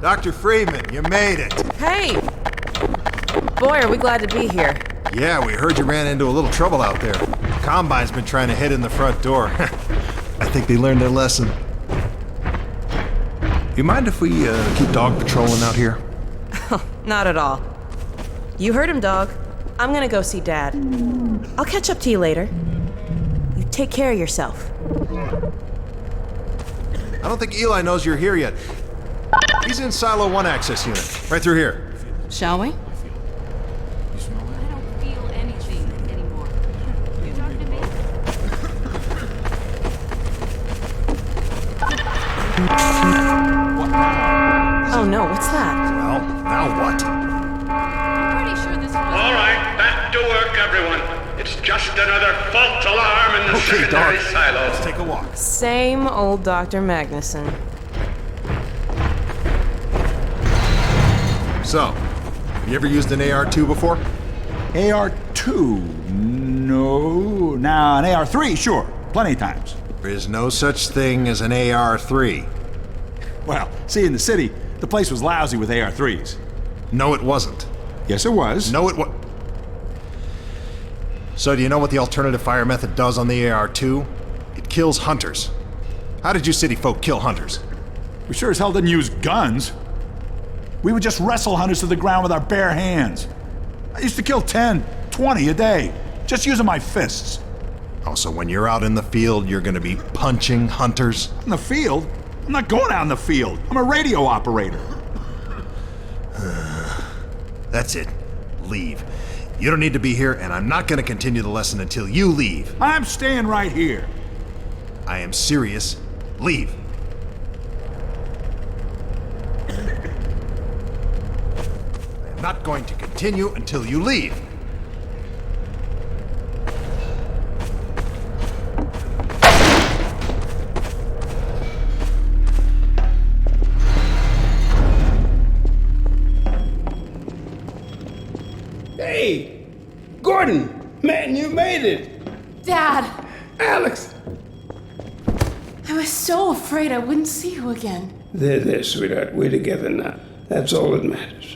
Dr. Freeman, you made it. Hey! Boy, are we glad to be here. Yeah, we heard you ran into a little trouble out there. Combine's been trying to hit in the front door. I think they learned their lesson. You mind if we keep dog patrolling out here? Not at all. You heard him, dog. I'm gonna go see Dad. I'll catch up to you later. You take care of yourself. I don't think Eli knows you're here yet. He's in Silo 1 access unit, right through here. Shall we? I don't feel anything anymore. You talking to me? Oh no, what's that? Well, now what? I'm pretty sure this was... All right, back to work, everyone. It's just another false alarm in the Okay, secondary Doc. silo. Let's take a walk. Same old Dr. Magnuson. So, you ever used an AR-2 before? AR-2? No. Now, an AR-3, sure. Plenty of times. There is no such thing as an AR-3. Well, see, in the city, the place was lousy with AR-3s. No, it wasn't. Yes, it was. No, it was. So do you know what the alternative fire method does on the AR-2? It kills hunters. How did you city folk kill hunters? We sure as hell didn't use guns. We would just wrestle hunters to the ground with our bare hands. I used to kill 10, 20 a day, just using my fists. Oh, so when you're out in the field, you're gonna be punching hunters? In the field? I'm not going out in the field. I'm a radio operator. That's it. Leave. You don't need to be here, and I'm not gonna continue the lesson until you leave. I'm staying right here. I am serious. Leave. I am not going to continue until you leave. Hey, Gordon, man, you made it. Dad, Alex. I was so afraid I wouldn't see you again. There, sweetheart. We're together now. That's all that matters.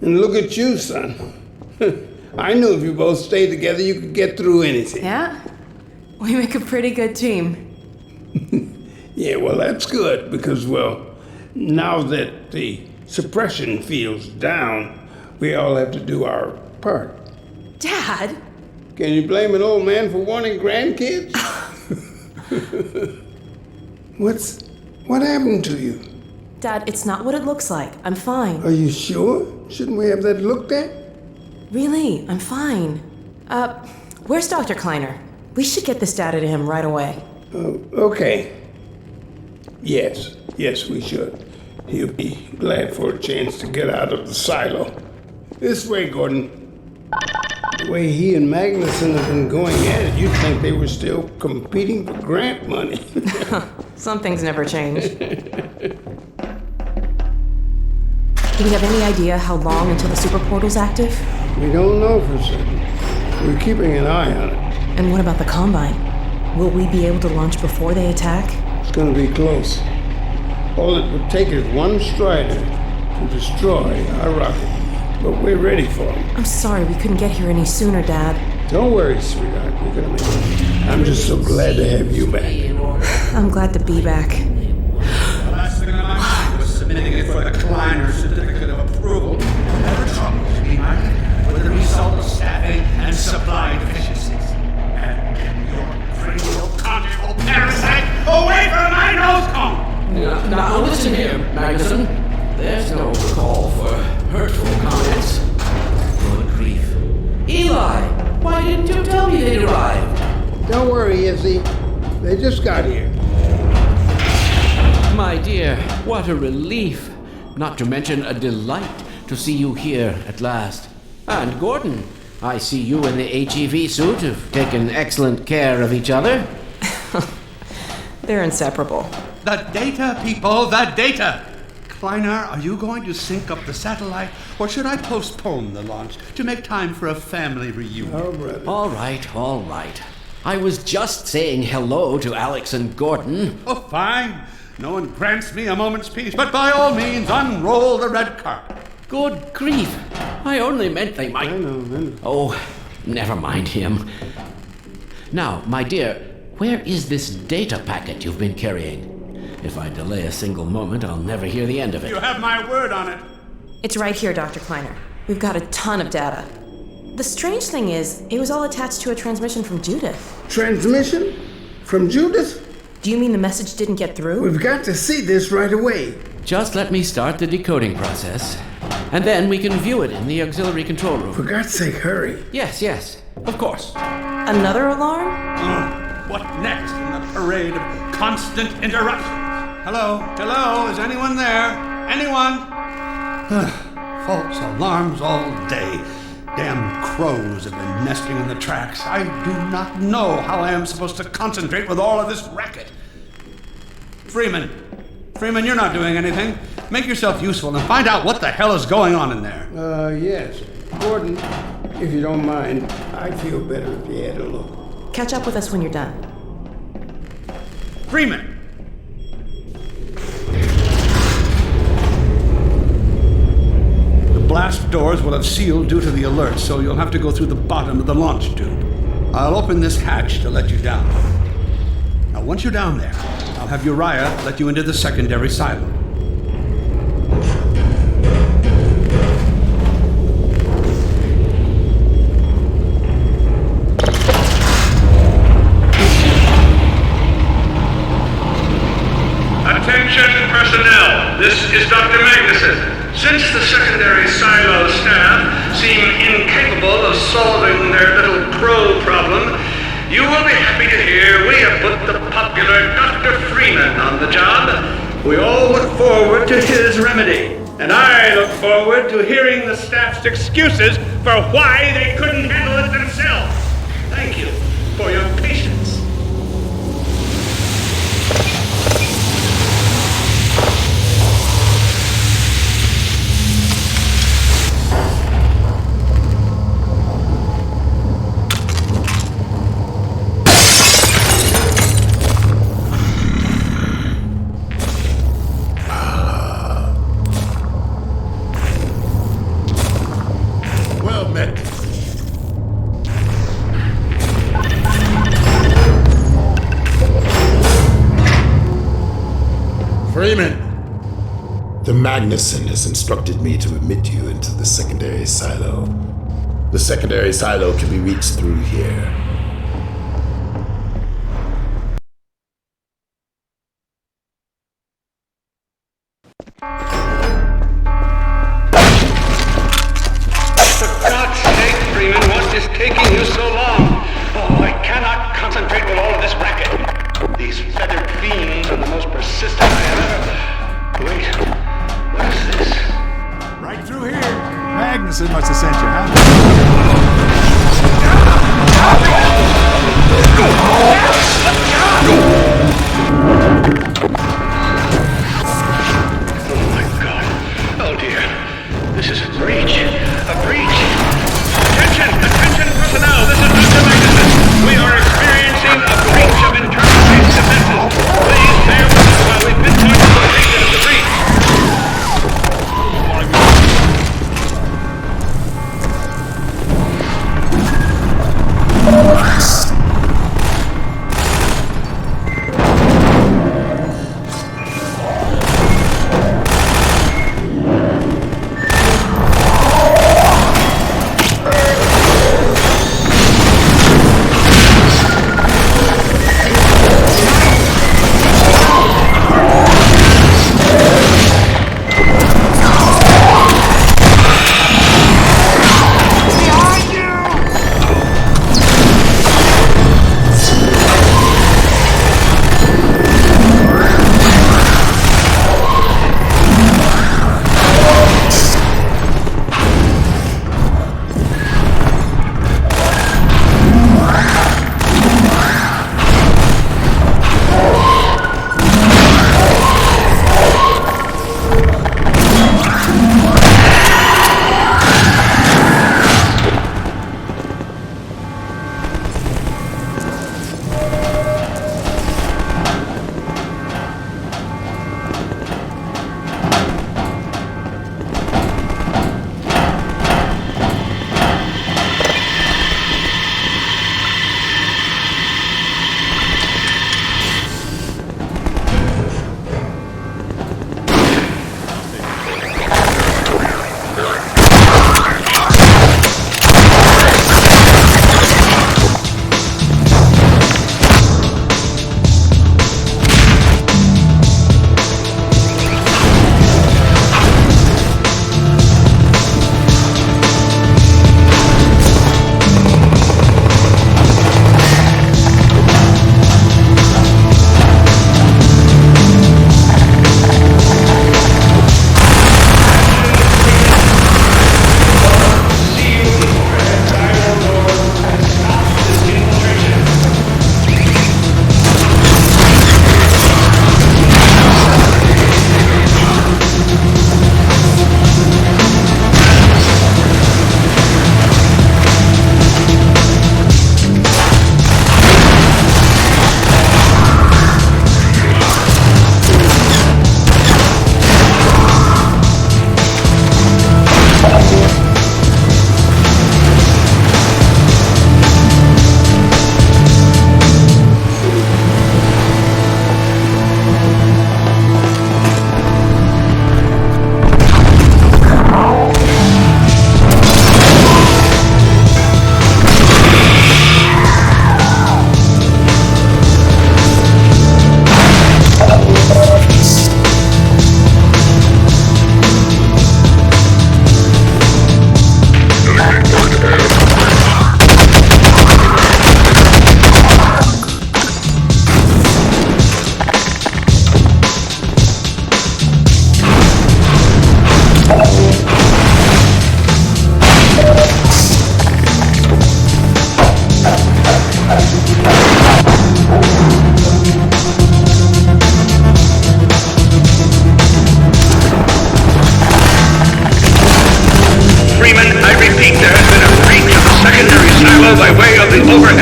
And look at you, son. I knew if you both stayed together, you could get through anything. Yeah? We make a pretty good team. Yeah, well, that's good because, well, now that the suppression field's down, we all have to do our part. Dad? Can you blame an old man for wanting grandkids? What happened to you? Dad, it's not what it looks like. I'm fine. Are you sure? Shouldn't we have that looked at? Really, I'm fine. Where's Dr. Kleiner? We should get this data to him right away. Okay. Yes, we should. He'll be glad for a chance to get out of the silo. This way, Gordon. The way he and Magnuson have been going at it, you'd think they were still competing for grant money. Some things never change. Do we have any idea how long until the super portal's active? We don't know for certain. We're keeping an eye on it. And what about the Combine? Will we be able to launch before they attack? It's gonna be close. All it would take is one Strider to destroy our rocket. But we're ready for him. I'm sorry we couldn't get here any sooner, Dad. Don't worry, sweetheart. We're gonna make it. I'm just so glad to have you back. I'm glad to be back. The last thing on my mind was submitting it for the Kleiner certificate of approval. Never troubles me, Mike, with the result of staffing and supply deficiencies. And your cranial control parasite away from my nose cone! Now listen here, Magnuson. There's no call for hurtful comments. Good grief. Eli, why didn't you tell me they'd arrived? Don't worry, Izzy. They just got here. My dear, what a relief. Not to mention a delight to see you here at last. And Gordon, I see you in the HEV suit have taken excellent care of each other. They're inseparable. The data, people, the data! Kleiner, are you going to sync up the satellite, or should I postpone the launch to make time for a family reunion? Oh, brother. All right. I was just saying hello to Alex and Gordon. Oh, fine. No one grants me a moment's peace, but by all means, unroll the red carpet. Good grief. I only meant they might... I know. Oh, never mind him. Now, my dear, where is this data packet you've been carrying? If I delay a single moment, I'll never hear the end of it. You have my word on it. It's right here, Dr. Kleiner. We've got a ton of data. The strange thing is, it was all attached to a transmission from Judith. Transmission? From Judith? Do you mean the message didn't get through? We've got to see this right away. Just let me start the decoding process, and then we can view it in the auxiliary control room. For God's sake, hurry. Yes, of course. Another alarm? Oh, what next in the parade of constant interruptions? Hello, is anyone there? Anyone? False alarms all day. Damn crows have been nesting in the tracks. I do not know how I am supposed to concentrate with all of this racket. Freeman, you're not doing anything. Make yourself useful and find out what the hell is going on in there. Yes. Gordon, if you don't mind, I'd feel better if you had a look. Catch up with us when you're done. Freeman! The blast doors will have sealed due to the alert, so you'll have to go through the bottom of the launch tube. I'll open this hatch to let you down. Now, once you're down there, I'll have Uriah let you into the secondary silo. Attention personnel, this is Dr. Magnuson. Since the secondary silo staff seem incapable of solving their little crow problem, you will be happy to hear we have put the popular Dr. Freeman on the job. We all look forward to his remedy, and I look forward to hearing the staff's excuses for why they couldn't handle it themselves. Thank you for your patience. Freeman! The Magnuson has instructed me to admit you into the secondary silo. The secondary silo can be reached through here. For God's sake, Freeman, what is taking you so long? Oh, I cannot concentrate with all of this racket. These feathered fiends are the most persistent I have ever... Wait, what is this? Right through here. Magnuson must have sent you, huh? Oh my God. Oh dear. This is a breach. A breach. Attention personnel. This is Dr. Magnuson. We are experiencing a breach of internal base defenses. Please bear with us while we pinpoint the location of the breach.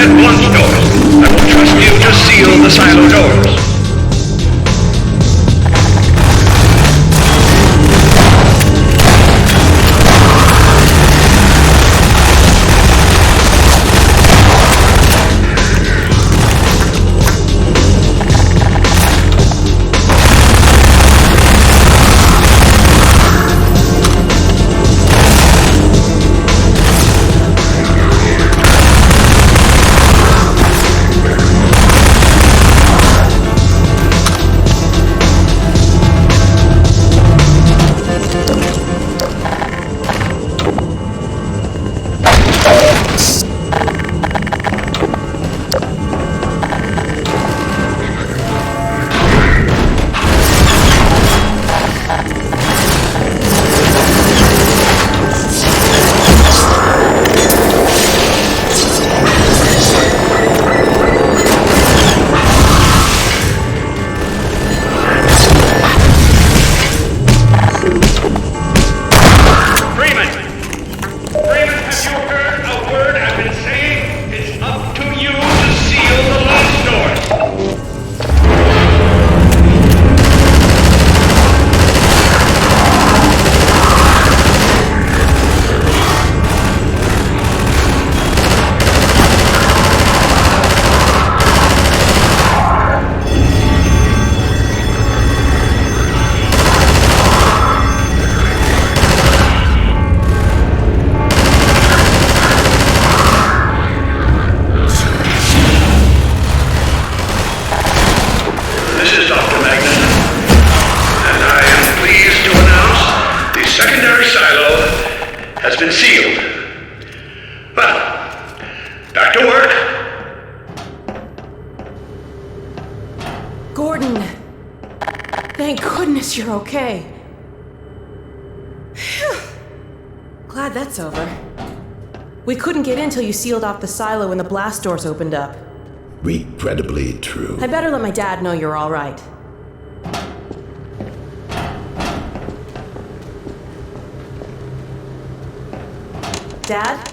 and blunt doors. I will trust you to seal the silo doors. Has been sealed. Well, back to work. Gordon! Thank goodness you're okay. Phew. Glad that's over. We couldn't get in till you sealed off the silo when the blast doors opened up. Regrettably true. I better let my dad know you're all right. Dad?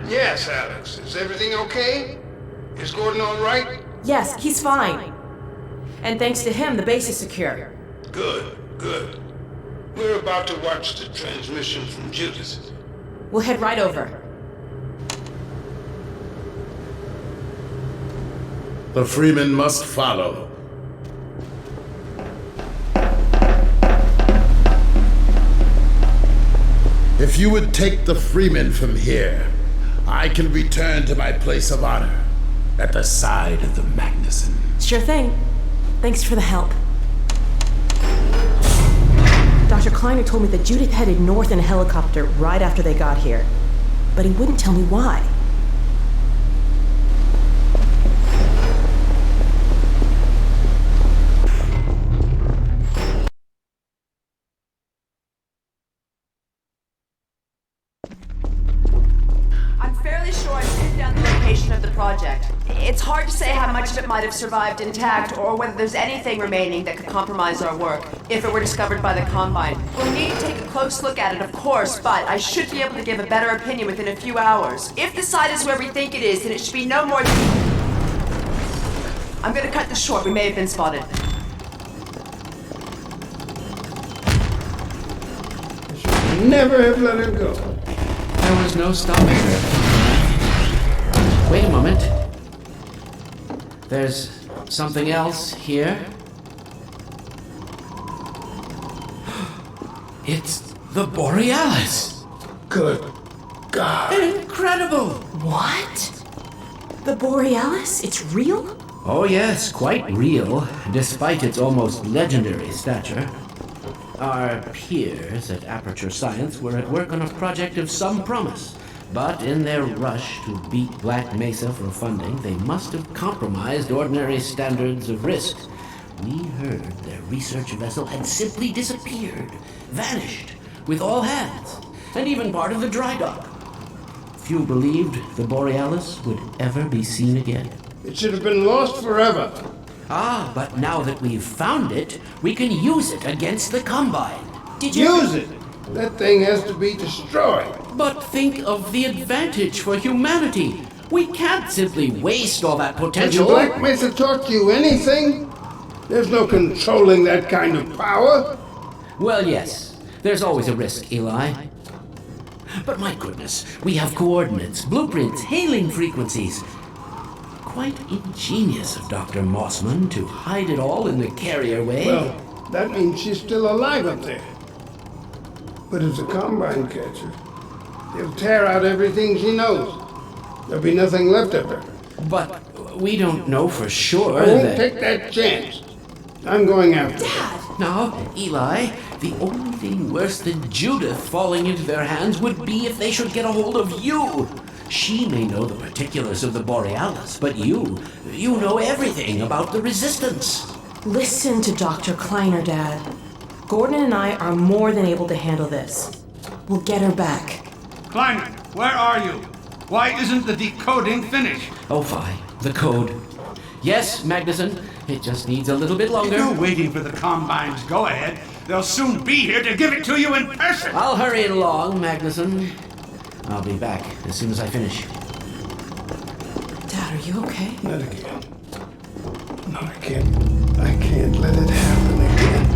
Yes, Alex. Is everything okay? Is Gordon all right? Yes, he's fine. And thanks to him, the base is secure. Good, good. We're about to watch the transmission from Judas. We'll head right over. The Freeman must follow. If you would take the Freeman from here, I can return to my place of honor at the side of the Magnuson. Sure thing. Thanks for the help. Dr. Kleiner told me that Judith headed north in a helicopter right after they got here. But he wouldn't tell me why. I'm fairly sure I've pinned down the location of the project. It's hard to say how much of it might have survived intact, or whether there's anything remaining that could compromise our work, if it were discovered by the Combine. We'll need to take a close look at it, of course, but I should be able to give a better opinion within a few hours. If the site is where we think it is, then it should be no more than... I'm gonna cut this short. We may have been spotted. Never have let her go. There was no stopping her. Wait a moment. There's something else here. It's the Borealis. Good God. Incredible! What? The Borealis? It's real? Oh yes, quite real, despite its almost legendary stature. Our peers at Aperture Science were at work on a project of some promise, but in their rush to beat Black Mesa for funding, they must have compromised ordinary standards of risk. We heard their research vessel had simply disappeared, vanished, with all hands, and even part of the dry dock. Few believed the Borealis would ever be seen again. It should have been lost forever. Ah, but now that we've found it, we can use it against the Combine. Did you... Use it! That thing has to be destroyed. But think of the advantage for humanity. We can't simply waste all that Has potential. Black Mesa taught you anything? There's no controlling that kind of power. Well, yes. There's always a risk, Eli. But my goodness, we have coordinates, blueprints, hailing frequencies. Quite ingenious of Dr. Mossman to hide it all in the carrier way. Well, that means she's still alive up there. But if the Combine catcher, he'll tear out everything she knows. There'll be nothing left of her. But we don't know for sure I won't that... take that chance. I'm going after her. Now, Eli, the only thing worse than Judith falling into their hands would be if they should get a hold of you. She may know the particulars of the Borealis, but you know everything about the Resistance. Listen to Dr. Kleiner, Dad. Gordon and I are more than able to handle this. We'll get her back. Kleiner, where are you? Why isn't the decoding finished? Oh, fine. The code. Yes, Magnuson. It just needs a little bit longer. If you're waiting for the Combine's go-ahead, they'll soon be here to give it to you in person. I'll hurry it along, Magnuson. I'll be back as soon as I finish. Dad, are you okay? Not again. No, I can't let it happen again.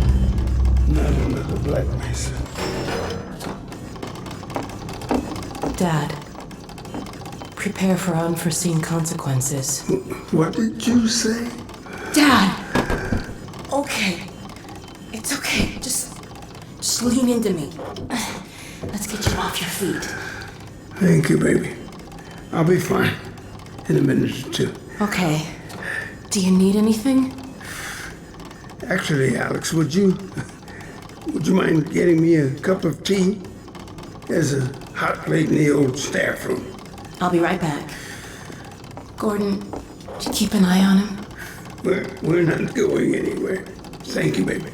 Not another Black Mesa. Dad, prepare for unforeseen consequences. What did you say? Dad! Okay. It's okay. Just lean into me. Let's get you off your feet. Thank you, baby. I'll be fine in a minute or two. Okay. Do you need anything? Actually, Alex, would you mind getting me a cup of tea? There's a hot plate in the old staff room. I'll be right back. Gordon, did you keep an eye on him? We're not going anywhere. Thank you, baby.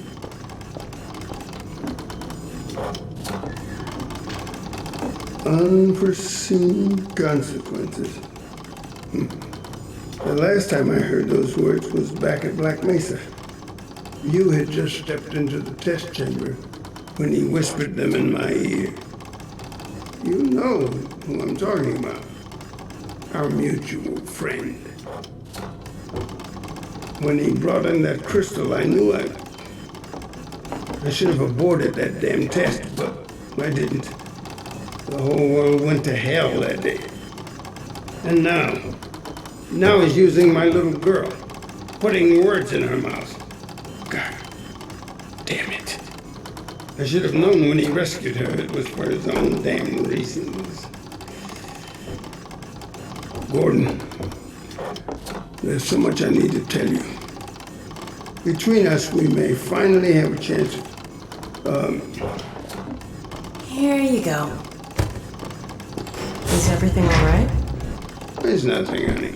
Unforeseen consequences. The last time I heard those words was back at Black Mesa. You had just stepped into the test chamber when he whispered them in my ear. You know who I'm talking about. Our mutual friend. When he brought in that crystal, I knew I should have aborted that damn test, but I didn't. The whole world went to hell that day. And now he's using my little girl, putting words in her mouth. God damn it. I should have known when he rescued her it was for his own damn reasons. Gordon, there's so much I need to tell you. Between us, we may finally have a chance Here you go. Is everything all right? There's nothing, honey.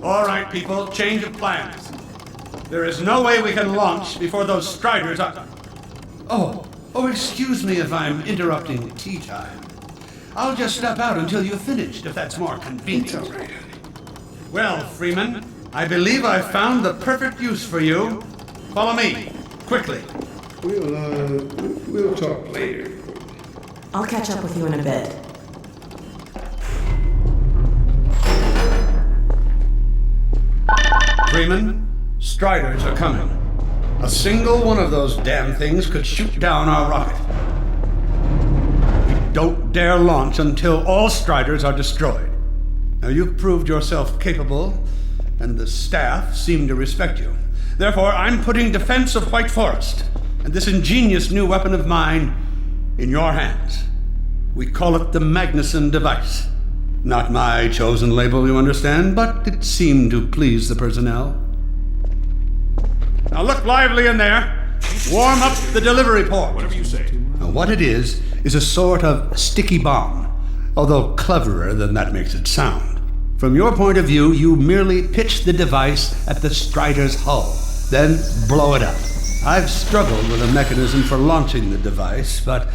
All right, people, change of plans. There is no way we can launch before those Striders are... Oh, excuse me if I'm interrupting tea time. I'll just step out until you've finished, if that's more convenient. It's all right, honey. Well, Freeman, I believe I've found the perfect use for you. Follow me, quickly. We'll talk later. I'll catch up with you in a bit. Freeman, Striders are coming. A single one of those damn things could shoot down our rocket. We don't dare launch until all Striders are destroyed. Now, you've proved yourself capable, and the staff seem to respect you. Therefore, I'm putting defense of White Forest and this ingenious new weapon of mine in your hands. We call it the Magnuson device. Not my chosen label, you understand, but it seemed to please the personnel. Now look lively in there. Warm up the delivery port. Whatever you say. Now, what it is a sort of sticky bomb, although cleverer than that makes it sound. From your point of view, you merely pitch the device at the Strider's hull, then blow it up. I've struggled with a mechanism for launching the device, but...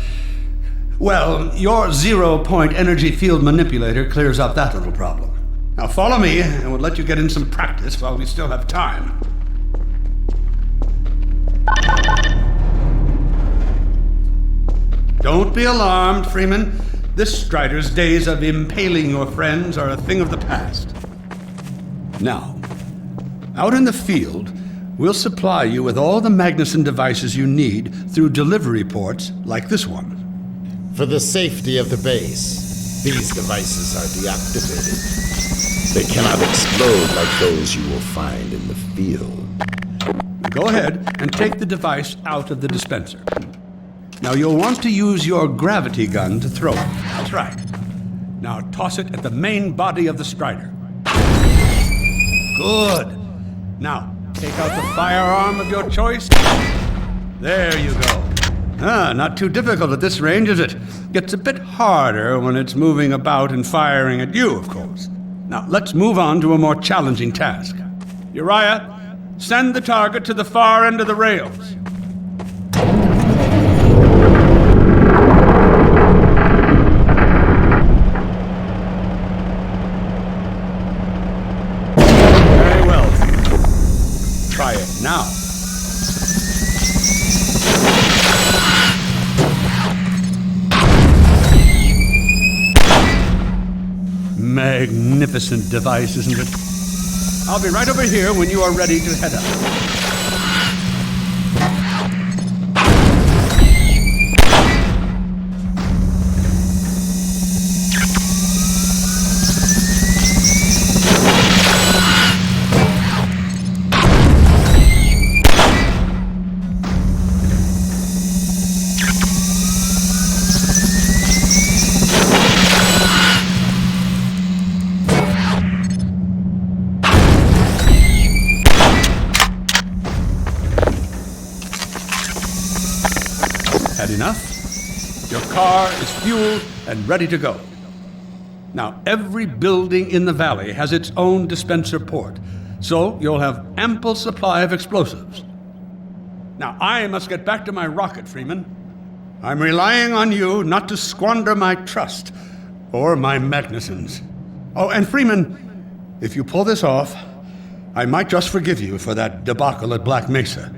well, your zero-point energy field manipulator clears up that little problem. Now follow me, and we'll let you get in some practice while we still have time. Don't be alarmed, Freeman. This Strider's days of impaling your friends are a thing of the past. Now, out in the field, we'll supply you with all the Magnuson devices you need through delivery ports like this one. For the safety of the base, these devices are deactivated. They cannot explode like those you will find in the field. Go ahead and take the device out of the dispenser. Now you'll want to use your gravity gun to throw it. That's right. Now toss it at the main body of the Strider. Good. Now, take out the firearm of your choice. There you go. Not too difficult at this range, is it? Gets a bit harder when it's moving about and firing at you, of course. Now, let's move on to a more challenging task. Uriah, send the target to the far end of the rails. Very well. Try it now. Magnificent device, isn't it? I'll be right over here when you are ready to head out. Had enough? Your car is fueled and ready to go. Now, every building in the valley has its own dispenser port, so you'll have ample supply of explosives. Now, I must get back to my rocket, Freeman. I'm relying on you not to squander my trust or my Magnusons. Oh, and Freeman, if you pull this off, I might just forgive you for that debacle at Black Mesa.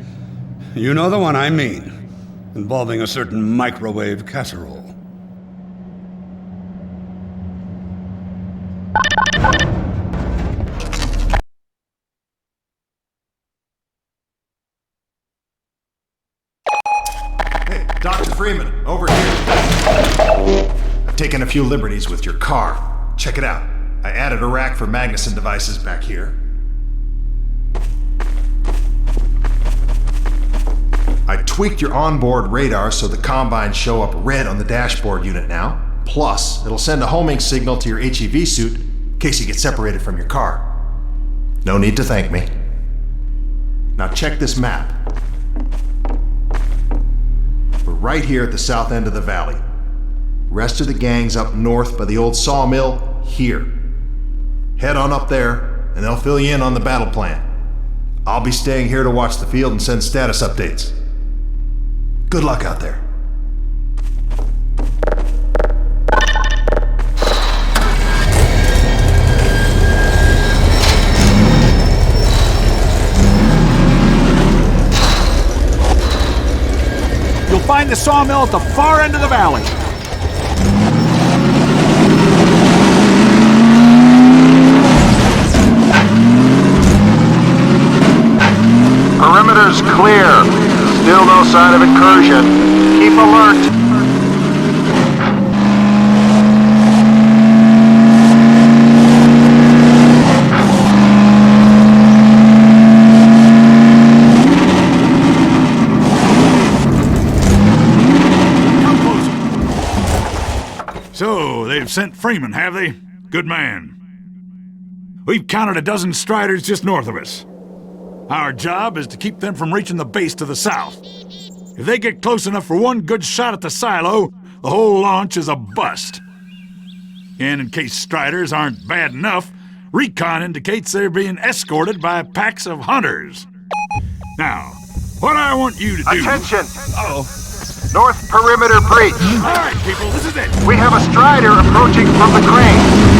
You know the one I mean. Involving a certain microwave casserole. Hey, Dr. Freeman, over here. I've taken a few liberties with your car. Check it out. I added a rack for Magnuson devices back here. I tweaked your onboard radar so the combines show up red on the dashboard unit now. Plus, it'll send a homing signal to your HEV suit in case you get separated from your car. No need to thank me. Now check this map. We're right here at the south end of the valley. Rest of the gang's up north by the old sawmill here. Head on up there, and they'll fill you in on the battle plan. I'll be staying here to watch the field and send status updates. Good luck out there. You'll find the sawmill at the far end of the valley. Perimeter's clear. Still no sign of incursion. Keep alert. So, they've sent Freeman, have they? Good man. We've counted a dozen Striders just north of us. Our job is to keep them from reaching the base to the south. If they get close enough for one good shot at the silo, the whole launch is a bust. And in case Striders aren't bad enough, recon indicates they're being escorted by packs of hunters. Now, what I want you to do... Attention! Uh-oh. North perimeter breach. All right, people, this is it. We have a Strider approaching from the crane.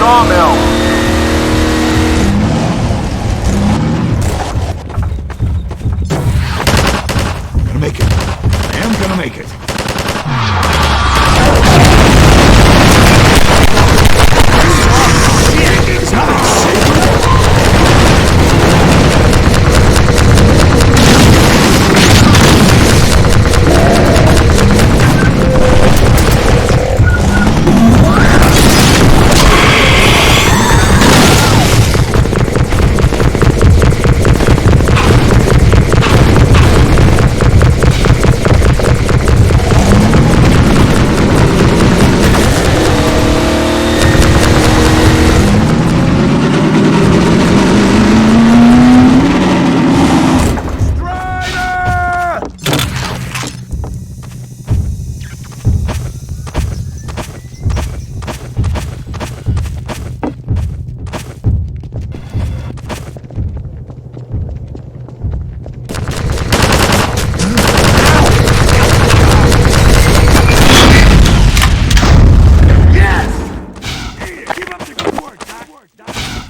sawmill. Gonna make it. I am gonna make it. It's not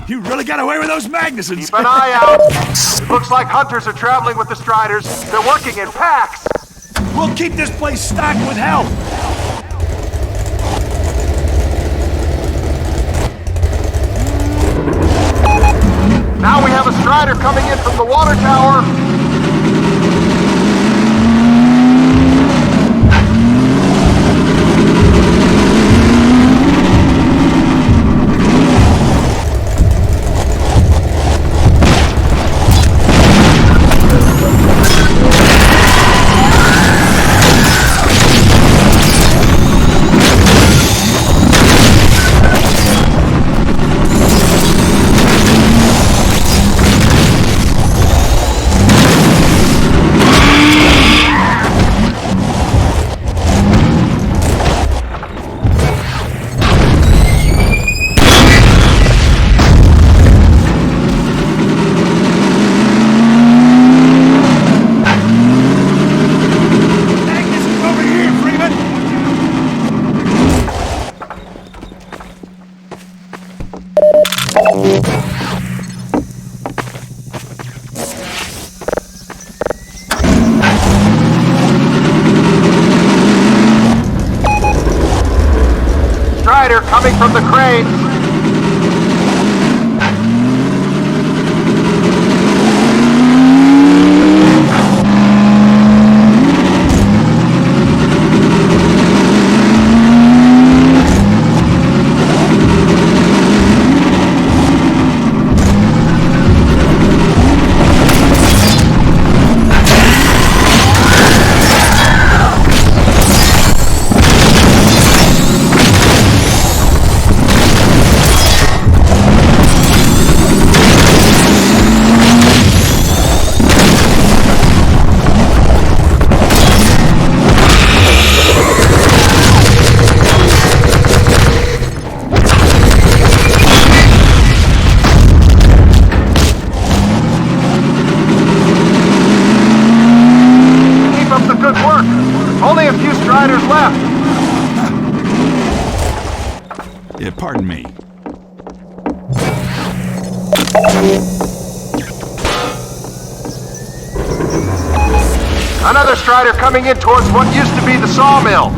You really got away with those Magnusons! Keep an eye out. It looks like hunters are traveling with the Striders. They're working in packs. We'll keep this place stocked with help! Now we have a Strider coming in from the water tower. Strider coming from the crane. Only a few Striders left. Yeah, pardon me. Another Strider coming in towards what used to be the sawmill.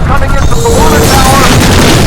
Coming in from the water tower.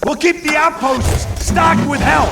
We'll keep the outposts stocked with help.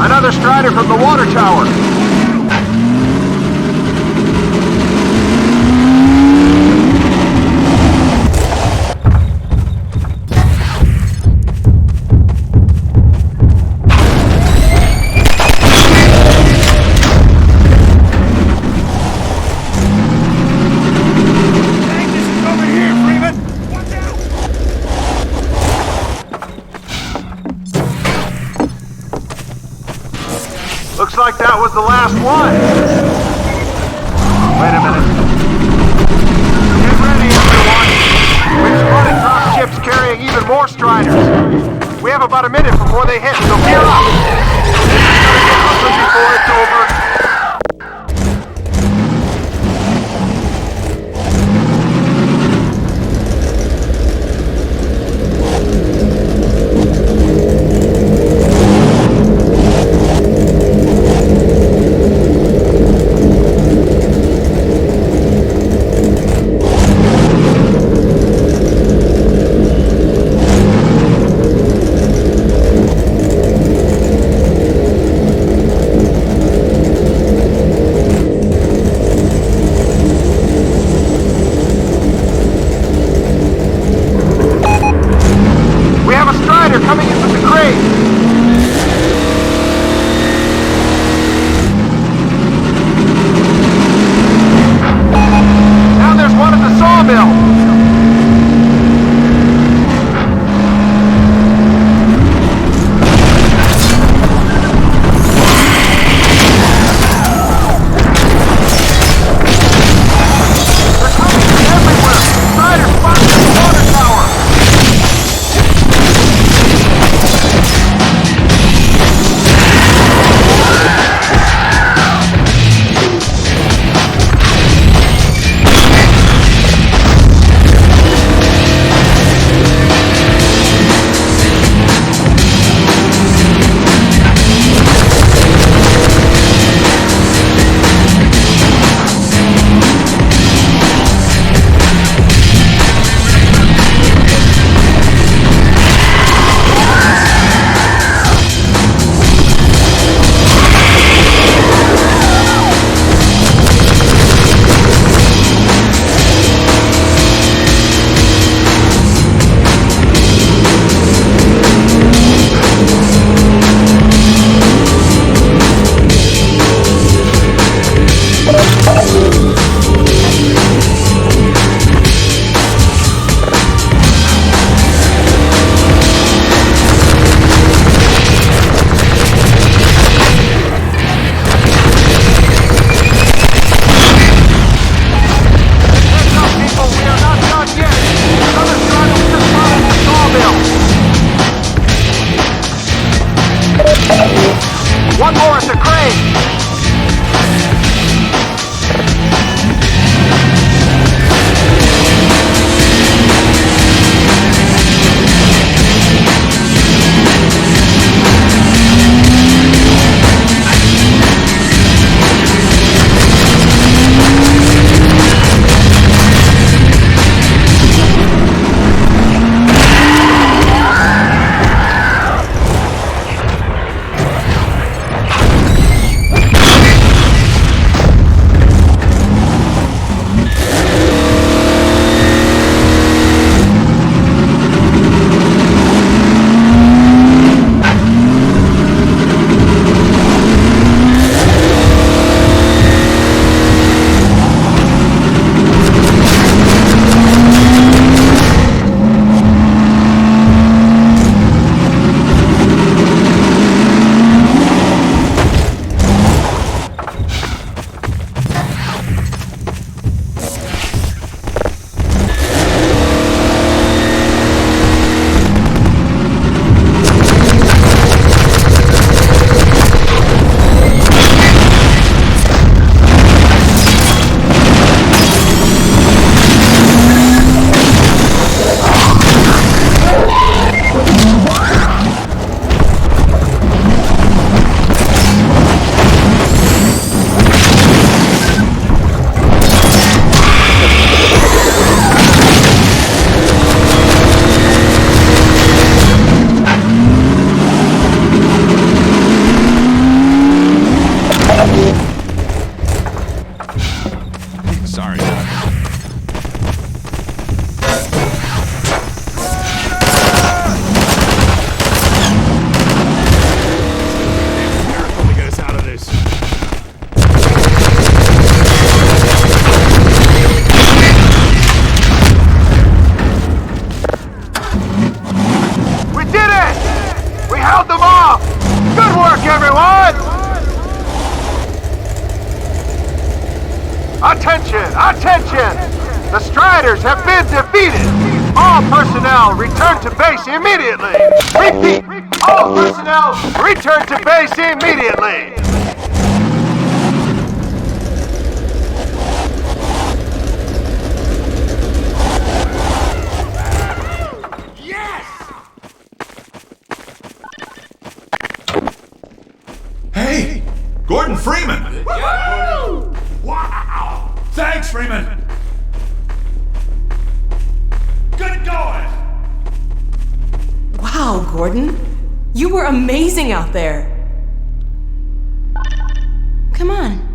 Another Strider from the water tower. Magnus is over here, Freeman. Watch out! Looks like that was the last one. Wait a minute. Get ready, everyone. We've spotted drop ships carrying even more Striders. We have about a minute before they hit, so gear up. This is gonna get ugly before it's over. Coming in from the crate! Now there's one at the sawmill! They're coming from everywhere! Strider spotted at the water tower! One more at the crane! everyone! Attention! Attention! The Striders have been defeated! All personnel return to base immediately! Repeat! All personnel return to base immediately! Hey! Gordon Freeman! Woo! Wow! Thanks, Freeman! Good going! Wow, Gordon. You were amazing out there. Come on.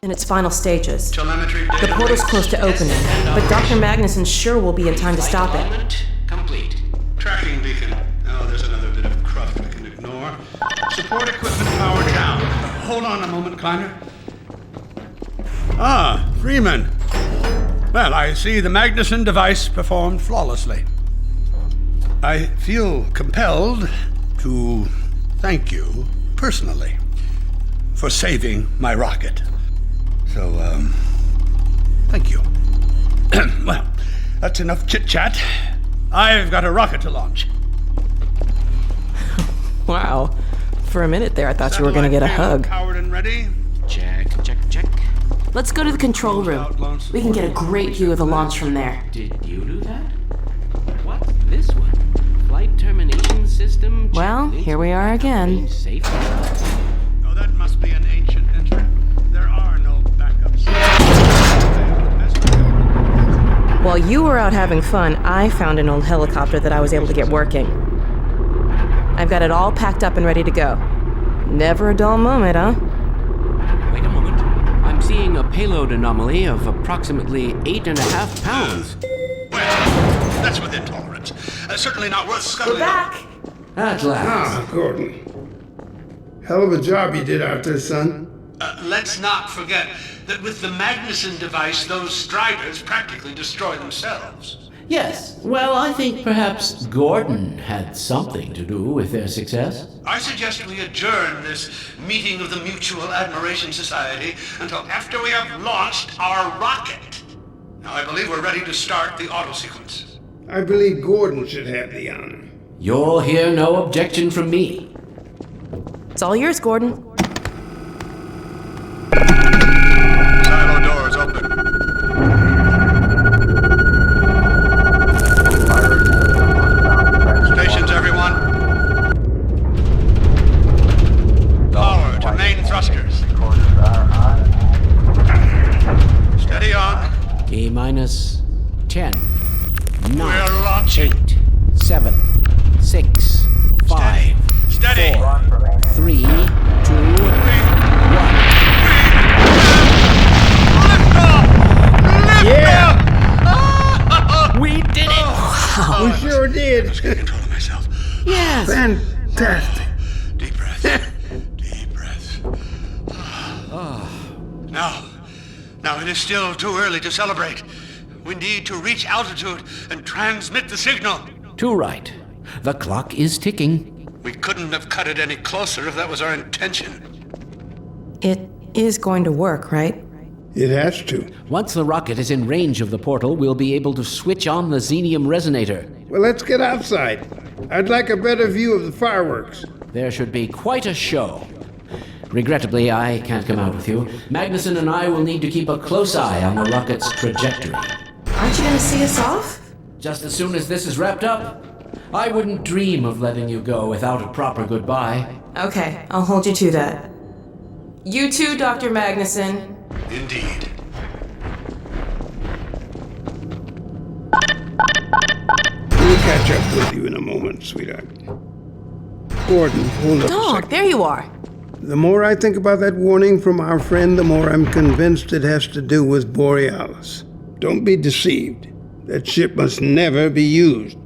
In its final stages. The portal's close to opening, but Dr. Magnuson sure will be in time to stop it. Complete. Tracking beacon. Oh, there's another bit of cruft we can ignore. Support equipment powered down. Hold on a moment, Kleiner. Ah, Freeman. Well, I see the Magnuson device performed flawlessly. I feel compelled to thank you personally for saving my rocket. So, thank you. Well, that's enough chit-chat. I've got a rocket to launch. Wow. For a minute there, I thought you were going to get a hug. Powered and ready. Check. Let's go to the control room. We can get a great view of the launch from there. Did you do that? What's this one? Flight termination system? Well, here we are again. Safety. Oh, that must be an ancient instrument. There are no backups. While you were out having fun, I found an old helicopter that I was able to get working. I've got it all packed up and ready to go. Never a dull moment, huh? Wait a moment. I'm seeing a payload anomaly of approximately 8.5 pounds. Well, that's within tolerance. Certainly not worth scuttling. We're back! At last. Ah, Gordon. Hell of a job you did out there, son. Let's not forget that with the Magnuson device, those Striders practically destroy themselves. Yes. Well, I think perhaps Gordon had something to do with their success. I suggest we adjourn this meeting of the Mutual Admiration Society until after we have launched our rocket. Now, I believe we're ready to start the auto sequence. I believe Gordon should have the honor. You'll hear no objection from me. It's all yours, Gordon. Silo doors open. Stations, everyone. Power to main thrusters. Steady on. T-minus 10, 9, We're launching. 8, 7, 6, 5, Steady. 4, 3, 2, 1. Yeah! We did it! We sure did. I was getting control of myself. Yes! Fantastic. Deep breath. Deep breath. Now it is still too early to celebrate. We need to reach altitude and transmit the signal. Too right. The clock is ticking. We couldn't have cut it any closer if that was our intention. It is going to work, right? It has to. Once the rocket is in range of the portal, we'll be able to switch on the xenium resonator. Well, let's get outside. I'd like a better view of the fireworks. There should be quite a show. Regrettably, I can't come out with you. Magnuson and I will need to keep a close eye on the rocket's trajectory. Aren't you going to see us off? Just as soon as this is wrapped up, I wouldn't dream of letting you go without a proper goodbye. Okay, I'll hold you to that. You too, Dr. Magnuson. Indeed. We'll catch up with you in a moment, sweetheart. Gordon, hold up a Dog, second. there you are. The more I think about that warning from our friend, the more I'm convinced it has to do with Borealis. Don't be deceived. That ship must never be used.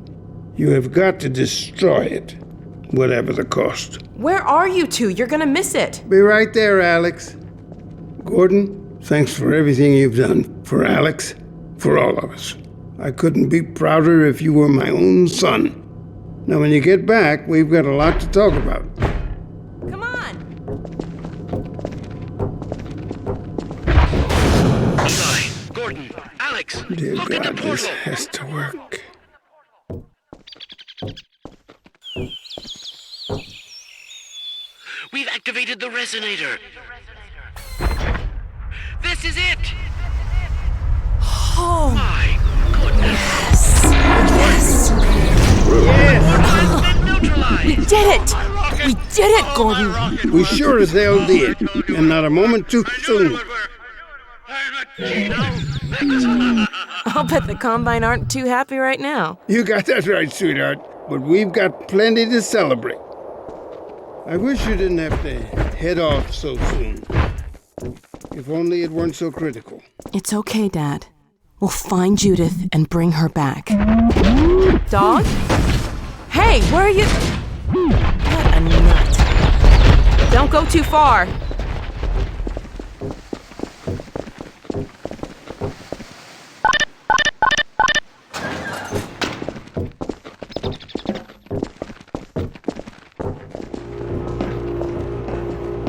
You have got to destroy it. whatever the cost. Where are you two? You're gonna miss it. Be right there, Alex. Gordon, thanks for everything you've done. For Alex, for all of us. I couldn't be prouder if you were my own son. Now, when you get back, we've got a lot to talk about. Come on! Eli, Gordon, Alex, Dear look at God, the this portal. has to work. We've activated the resonator. This is it. Oh, My goodness. yes! Yes. Neutralized. We did it! We did it, Gordon! We sure as hell did, and not a moment too soon. I'll bet the Combine aren't too happy right now. You got that right, sweetheart, but we've got plenty to celebrate. I wish you didn't have to head off so soon. If only it weren't so critical. It's okay, Dad. We'll find Judith and bring her back. Dog? Hey, where are you? What a nut. Don't go too far.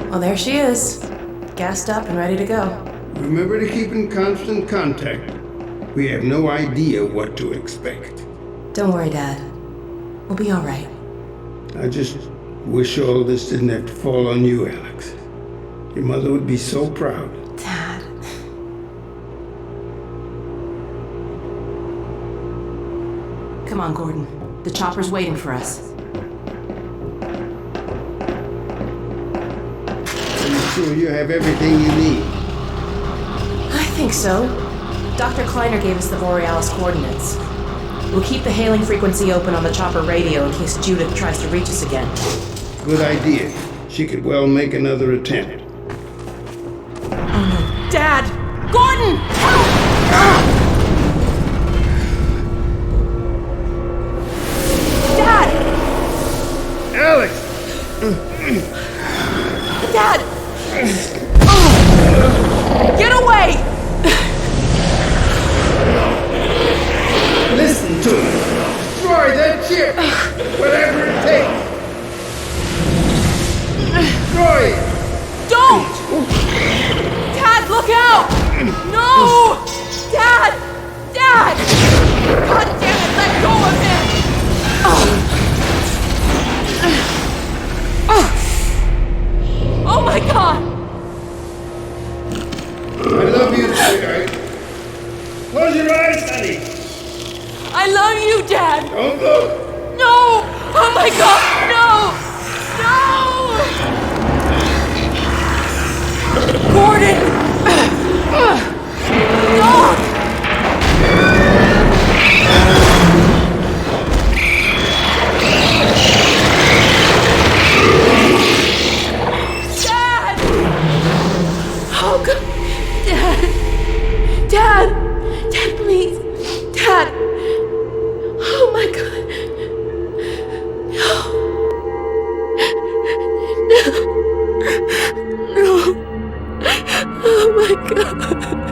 Well, there she is. Gassed up and ready to go. Remember to keep in constant contact. We have no idea what to expect. Don't worry, Dad. We'll be all right. I just wish all this didn't have to fall on you, Alex. Your mother would be so proud. Dad. Come on, Gordon. The chopper's waiting for us. Are you sure you have everything you need? I think so. Dr. Kleiner gave us the Borealis coordinates. We'll keep the hailing frequency open on the chopper radio in case Judith tries to reach us again. Good idea. She could well make another attempt. Dad! Gordon! Dad! Alex! Dad! Get away! Listen to me. Destroy that ship. Whatever it takes. Destroy it. Don't! Dad, look out! No! Dad! Dad! God damn it, let go of him! Oh my God! I love you, sweetheart. Close your eyes, honey. I love you, Dad! Don't look. No! Oh my God! No! No! Gordon! Dog! Dad! Oh God! Dad! Dad! Dad, please! Dad! Oh my God! No! No! Oh my God!